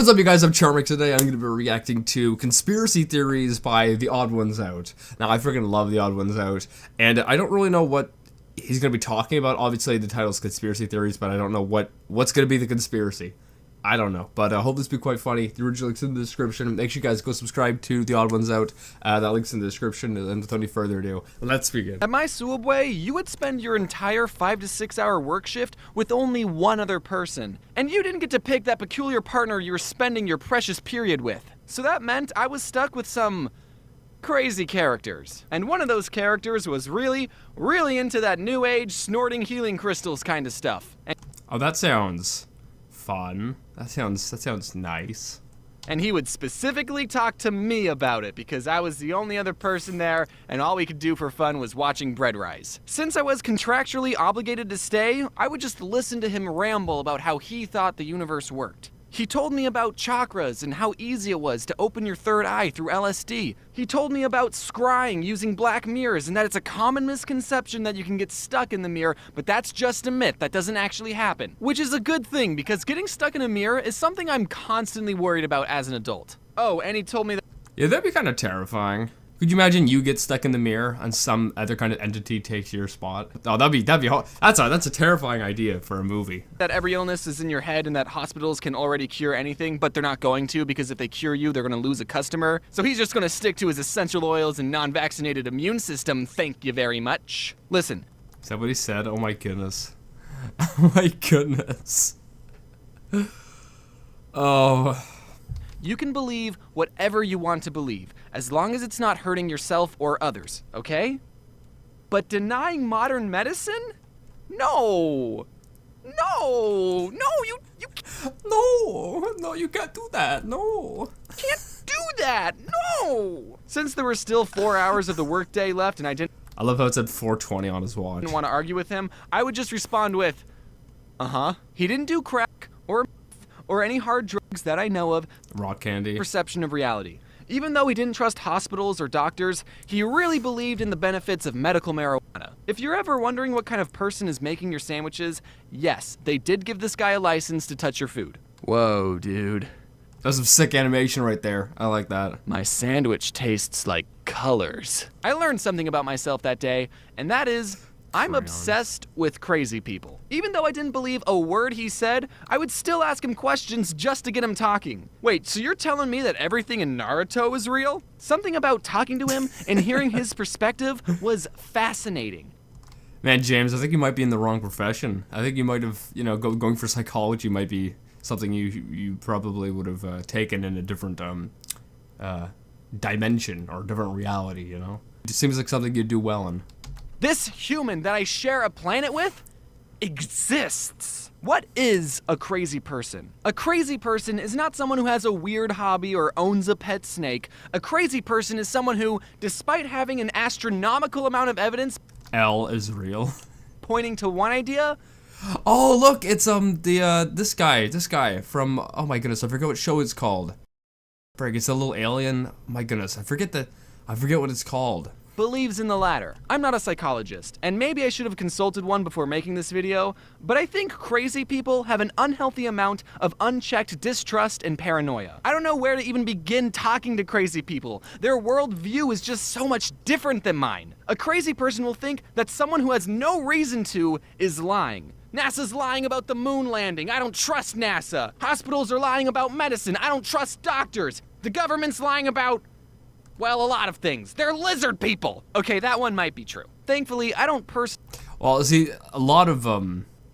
What's up, you guys? I'm Charmx. Today I'm going to be reacting to conspiracy theories by The Odd Ones Out. Now, I freaking love The Odd Ones Out, and I don't really know what he's going to be talking about. Obviously, the title's conspiracy theories, but I don't know what's going to be the conspiracy. I don't know, but I hope this will be quite funny. The original link's in the description. Make sure you guys go subscribe to The Odd Ones Out. That link's in the description, and without any further ado, let's begin. At my subway, you would spend your entire 5 to 6 hour work shift with only one other person, and you didn't get to pick that peculiar partner you were spending your precious period with. So that meant I was stuck with some crazy characters. And one of those characters was really into that new age snorting healing crystals kind of stuff. Oh, that sounds fun. That sounds nice. And he would specifically talk to me about it because I was the only other person there and all we could do for fun was watching bread rise. Since I was contractually obligated to stay, I would just listen to him ramble about how he thought the universe worked. He told me about chakras and how easy it was to open your third eye through LSD. He told me about scrying using black mirrors and that it's a common misconception that you can get stuck in the mirror, but that's just a myth, that doesn't actually happen. Which is a good thing because getting stuck in a mirror is something I'm constantly worried about as an adult. Oh, and he told me that— Yeah, that'd be kind of terrifying. Could you imagine you get stuck in the mirror and some other kind of entity takes your spot? Oh, that'd be that's a terrifying idea for a movie. that every illness is in your head and that hospitals can already cure anything, but they're not going to because if they cure you, they're gonna lose a customer. So he's just gonna stick to his essential oils and non-vaccinated immune system, thank you very much. Listen. Is that what he said? Oh my goodness. Oh my goodness. Oh. You can believe whatever you want to believe, as long as it's not hurting yourself or others, okay? But denying modern medicine? No! No! No, you No, you can't do that. No. can't do that! No! Since there were still 4 hours of the workday left and I didn't I love how it said 4:20 on his watch. want to argue with him, I would just respond with, He didn't do crack or any hard drugs that I know of. Rock candy. Perception of reality. Even though he didn't trust hospitals or doctors, he really believed in the benefits of medical marijuana. If you're ever wondering what kind of person is making your sandwiches, yes, they did give this guy a license to touch your food. Whoa, dude. That's some sick animation right there. I like that. My sandwich tastes like colors. I learned something about myself that day, and that is, I'm obsessed with crazy people. Even though I didn't believe a word he said, I would still ask him questions just to get him talking. Wait, so you're telling me that everything in Naruto is real? Something about talking to him and hearing his perspective was fascinating. Man, James, I think you might be in the wrong profession. I think you might have, going for psychology might be something you probably would have taken in a different dimension or different reality, you know? It seems like something you'd do well in. This human that I share a planet with exists. What is a crazy person? A crazy person is not someone who has a weird hobby or owns a pet snake. A crazy person is someone who, despite having an astronomical amount of evidence L is real. pointing to one idea. Oh, look, it's this guy from, oh my goodness, I forget what show it's called. Frig, it's a little alien. Oh my goodness, I forget what it's called. Believes in the latter. I'm not a psychologist, and maybe I should have consulted one before making this video, but I think crazy people have an unhealthy amount of unchecked distrust and paranoia. I don't know where to even begin talking to crazy people. Their worldview is just so much different than mine. A crazy person will think that someone who has no reason to is lying. NASA's lying about the moon landing. I don't trust NASA. Hospitals are lying about medicine. I don't trust doctors. The government's lying about, well, a lot of things. They're lizard people. Okay, that one might be true. Thankfully, I don't Well, see, a lot of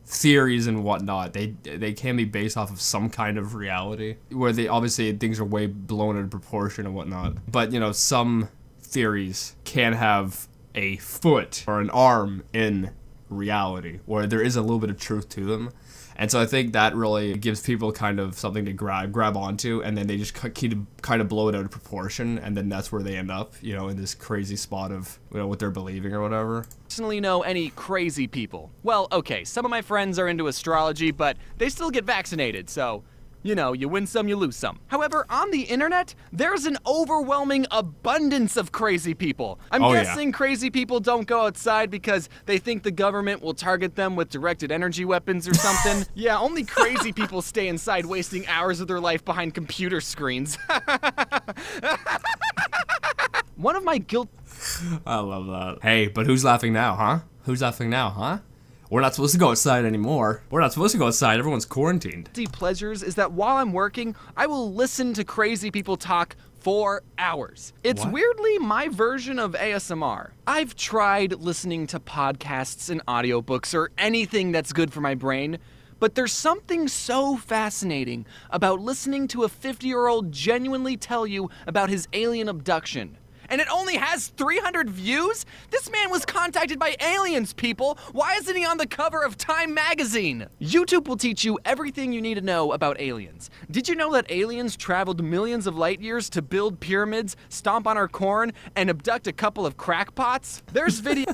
theories and whatnot, they can be based off of some kind of reality, where obviously things are way blown out of proportion and whatnot. But, some theories can have a foot or an arm in reality, where there is a little bit of truth to them. And so I think that really gives people kind of something to grab onto, and then they just kind of blow it out of proportion, and then that's where they end up, in this crazy spot of, what they're believing or whatever. personally know any crazy people. Well, okay, some of my friends are into astrology, but they still get vaccinated, so You know, you win some, you lose some. However, on the internet, there's an overwhelming abundance of crazy people. I'm guessing crazy people don't go outside because they think the government will target them with directed energy weapons or something. Yeah, only crazy people stay inside wasting hours of their life behind computer screens. One of my guilt... I love that. Hey, but who's laughing now, huh? Who's laughing now, huh? We're not supposed to go outside anymore. We're not supposed to go outside. Everyone's quarantined. Pleasures is that while I'm working, I will listen to crazy people talk for hours. It's weirdly my version of ASMR. I've tried listening to podcasts and audiobooks or anything that's good for my brain, but there's something so fascinating about listening to a 50-year-old genuinely tell you about his alien abduction. And it only has 300 views? This man was contacted by aliens, people. Why isn't he on the cover of Time magazine? YouTube will teach you everything you need to know about aliens. Did you know that aliens traveled millions of light years to build pyramids, stomp on our corn, and abduct a couple of crackpots? There's video...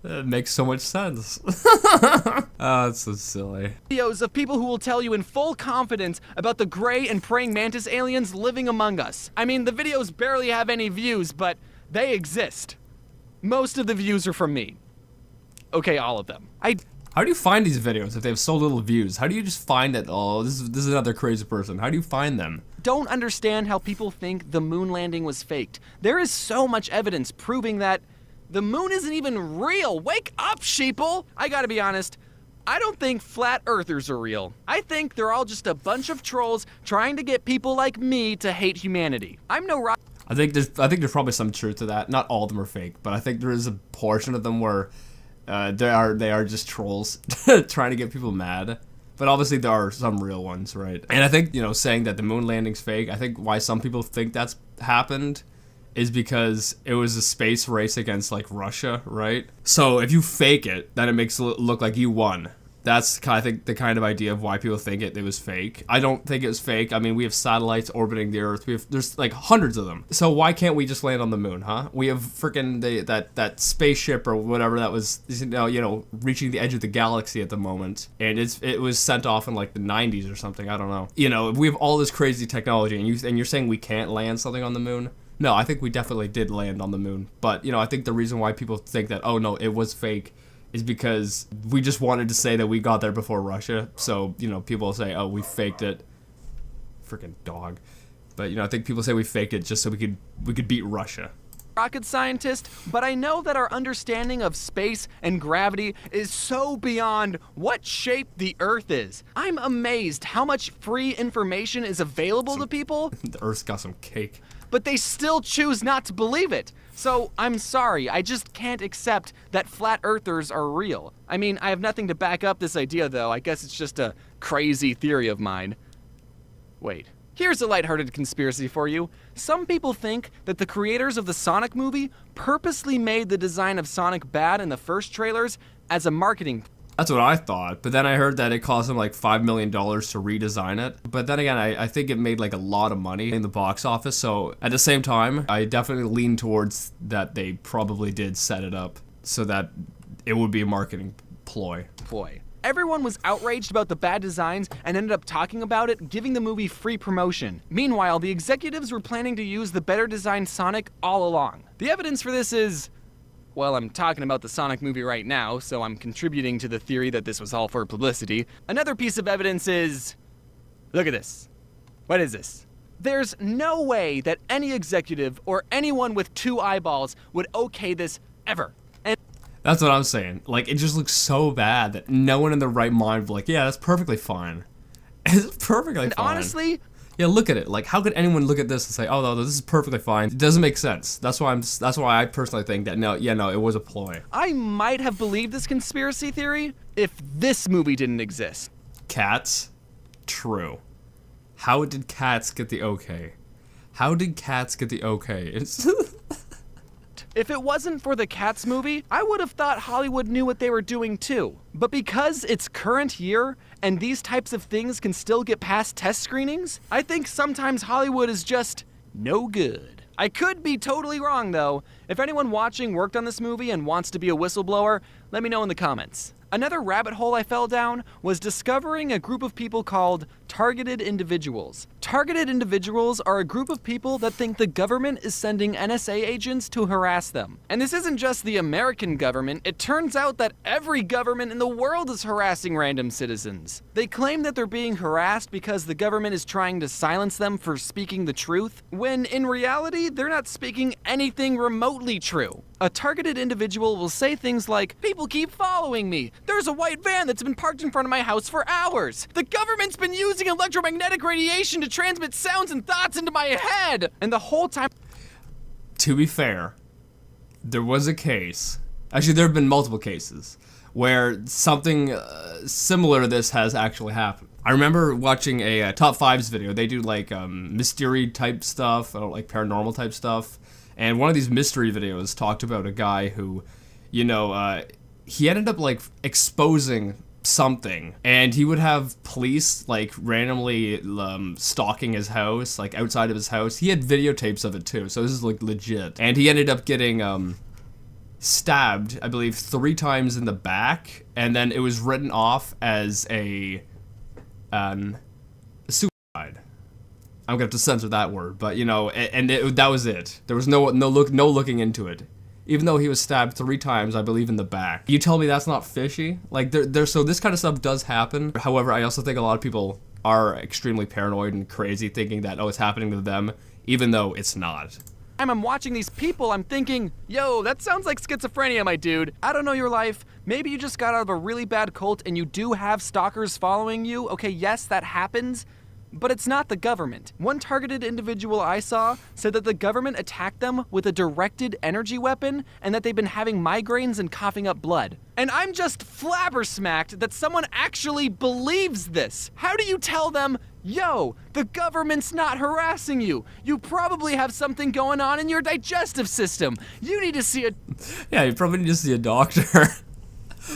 That makes so much sense. Oh, it's so silly. Videos of people who will tell you in full confidence about the gray and praying mantis aliens living among us. I mean, the videos barely have any views, but they exist. Most of the views are from me. Okay, all of them. How do you find these videos if they have so little views? How do you just find that, oh, this is another crazy person? How do you find them? Don't understand how people think the moon landing was faked. There is so much evidence proving that the moon isn't even real. Wake up, sheeple! I gotta be honest, I don't think flat earthers are real. I think they're all just a bunch of trolls trying to get people like me to hate humanity. I'm no rock. I think there's probably some truth to that. Not all of them are fake, but I think there is a portion of them where they are just trolls trying to get people mad. But obviously there are some real ones, right? And I think, you know, saying that the moon landing's fake, I think why some people think that's happened is because it was a space race against, like, Russia, right? So if you fake it, then it makes it look like you won. That's, I think, the kind of idea of why people think it was fake. I don't think it was fake. I mean, we have satellites orbiting the Earth. There's, like, hundreds of them. So why can't we just land on the moon, huh? We have freaking that spaceship or whatever that was, you know, reaching the edge of the galaxy at the moment. And it was sent off in, like, the 90s or something. I don't know. You know, we have all this crazy technology, and you're saying we can't land something on the moon? No, I think we definitely did land on the moon. But, you know, I think the reason why people think that, oh, no, it was fake is because we just wanted to say that we got there before Russia. So, you know, people say, oh, we faked it. Freaking dog. But, you know, I think people say we faked it just so we could beat Russia. Rocket scientist, but I know that our understanding of space and gravity is so beyond what shape the Earth is. I'm amazed how much free information is available to people. The Earth's got some cake. But they still choose not to believe it. So I'm sorry, I just can't accept that flat earthers are real. I mean, I have nothing to back up this idea though. I guess it's just a crazy theory of mine. Wait. Here's a lighthearted conspiracy for you. Some people think that the creators of the Sonic movie purposely made the design of Sonic bad in the first trailers as a marketing. That's what I thought, but then I heard that it cost them like $5 million to redesign it. But then again, I think it made like a lot of money in the box office, so at the same time, I definitely lean towards that they probably did set it up so that it would be a marketing ploy. Everyone was outraged about the bad designs and ended up talking about it, giving the movie free promotion. Meanwhile, the executives were planning to use the better designed Sonic all along. The evidence for this is... well, I'm talking about the Sonic movie right now, so I'm contributing to the theory that this was all for publicity. Another piece of evidence is... look at this. What is this? There's no way that any executive or anyone with 2 eyeballs would okay this ever. And that's what I'm saying. Like, it just looks so bad that no one in their right mind would be like, yeah, that's perfectly fine. It's perfectly fine. Honestly... yeah, look at it. Like, how could anyone look at this and say, "Oh, no, this is perfectly fine"? It doesn't make sense. That's why I personally think that no, it was a ploy. I might have believed this conspiracy theory if this movie didn't exist. Cats? True. How did Cats get the okay? How did Cats get the okay? If it wasn't for the Cats movie, I would have thought Hollywood knew what they were doing too. But because it's current year, and these types of things can still get past test screenings, I think sometimes Hollywood is just no good. I could be totally wrong though. If anyone watching worked on this movie and wants to be a whistleblower, let me know in the comments. Another rabbit hole I fell down was discovering a group of people called targeted individuals. Targeted individuals are a group of people that think the government is sending NSA agents to harass them. And this isn't just the American government, it turns out that every government in the world is harassing random citizens. They claim that they're being harassed because the government is trying to silence them for speaking the truth, when in reality, they're not speaking anything remotely true. A targeted individual will say things like, "People keep following me. There's a white van that's been parked in front of my house for hours. The government's been using electromagnetic radiation to transmit sounds and thoughts into my head." And the whole time... To be fair, there was a case, actually there have been multiple cases, where something similar to this has actually happened. I remember watching a Top 5s video. They do like mystery type stuff, like paranormal type stuff. And one of these mystery videos talked about a guy who, you know, he ended up like exposing something, and he would have police like randomly stalking his house, like outside of his house. He had videotapes of it too, so this is like legit. And he ended up getting stabbed, I believe, 3 times in the back, and then it was written off as a suicide. I'm gonna have to censor that word, but you know, and that was it. There was no looking into it. Even though he was stabbed 3 times, I believe, in the back. You tell me that's not fishy? Like, so this kind of stuff does happen. However, I also think a lot of people are extremely paranoid and crazy, thinking that, oh, it's happening to them, even though it's not. I'm watching these people, I'm thinking, yo, that sounds like schizophrenia, my dude. I don't know your life. Maybe you just got out of a really bad cult and you do have stalkers following you. Okay, yes, that happens. But it's not the government. One targeted individual I saw said that the government attacked them with a directed energy weapon and that they've been having migraines and coughing up blood. And I'm just flabbergasted that someone actually believes this. How do you tell them, yo, the government's not harassing you. You probably have something going on in your digestive system. You need to see a... Yeah, you probably need to see a doctor.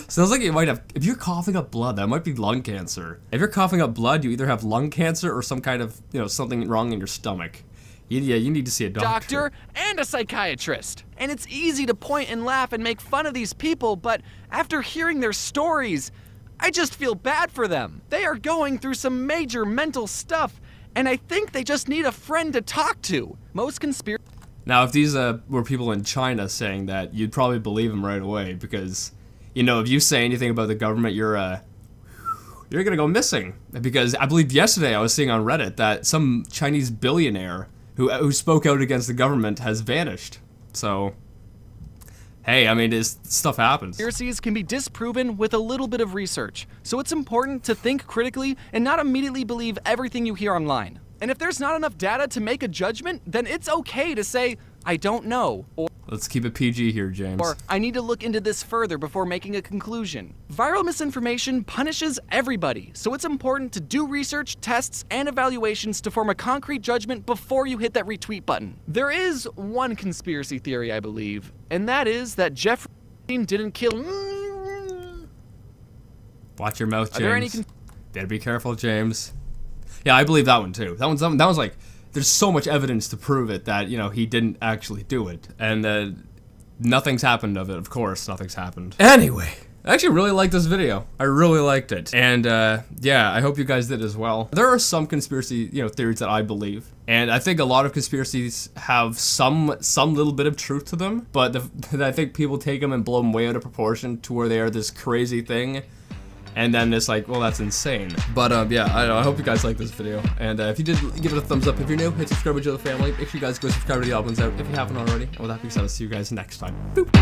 Sounds like you might have, if you're coughing up blood, that might be lung cancer. If you're coughing up blood, you either have lung cancer or some kind of, you know, something wrong in your stomach. Yeah, you need to see a doctor. And a psychiatrist. And it's easy to point and laugh and make fun of these people, but after hearing their stories, I just feel bad for them. They are going through some major mental stuff, and I think they just need a friend to talk to. Most conspiracy... Now, if these were people in China saying that, you'd probably believe them right away, because... You know, if you say anything about the government, you're gonna go missing. Because I believe yesterday I was seeing on Reddit that some Chinese billionaire who spoke out against the government has vanished. So, hey, I mean, this stuff happens. Conspiracies can be disproven with a little bit of research. So it's important to think critically and not immediately believe everything you hear online. And if there's not enough data to make a judgment, then it's okay to say, I don't know, or... Let's keep it PG here, James. Or, I need to look into this further before making a conclusion. Viral misinformation punishes everybody, so it's important to do research, tests, and evaluations to form a concrete judgment before you hit that retweet button. There is one conspiracy theory, I believe, and that is that Jeffrey didn't kill... Watch your mouth, James. Are there any better be careful, James. Yeah, I believe that one, too. That one's like... There's so much evidence to prove it that, you know, he didn't actually do it. And nothing's happened of it, of course, nothing's happened. Anyway, I actually really liked this video. I really liked it. And, yeah, I hope you guys did as well. There are some conspiracy, you know, theories that I believe. And I think a lot of conspiracies have some little bit of truth to them. But I think people take them and blow them way out of proportion to where they are this crazy thing. And then it's like, well, that's insane. But yeah, I don't know, I hope you guys liked this video. And if you did, give it a thumbs up. If you're new, hit subscribe to join the family. Make sure you guys go subscribe to the albums out if you haven't already. And with that being said, I'll see you guys next time. Boop.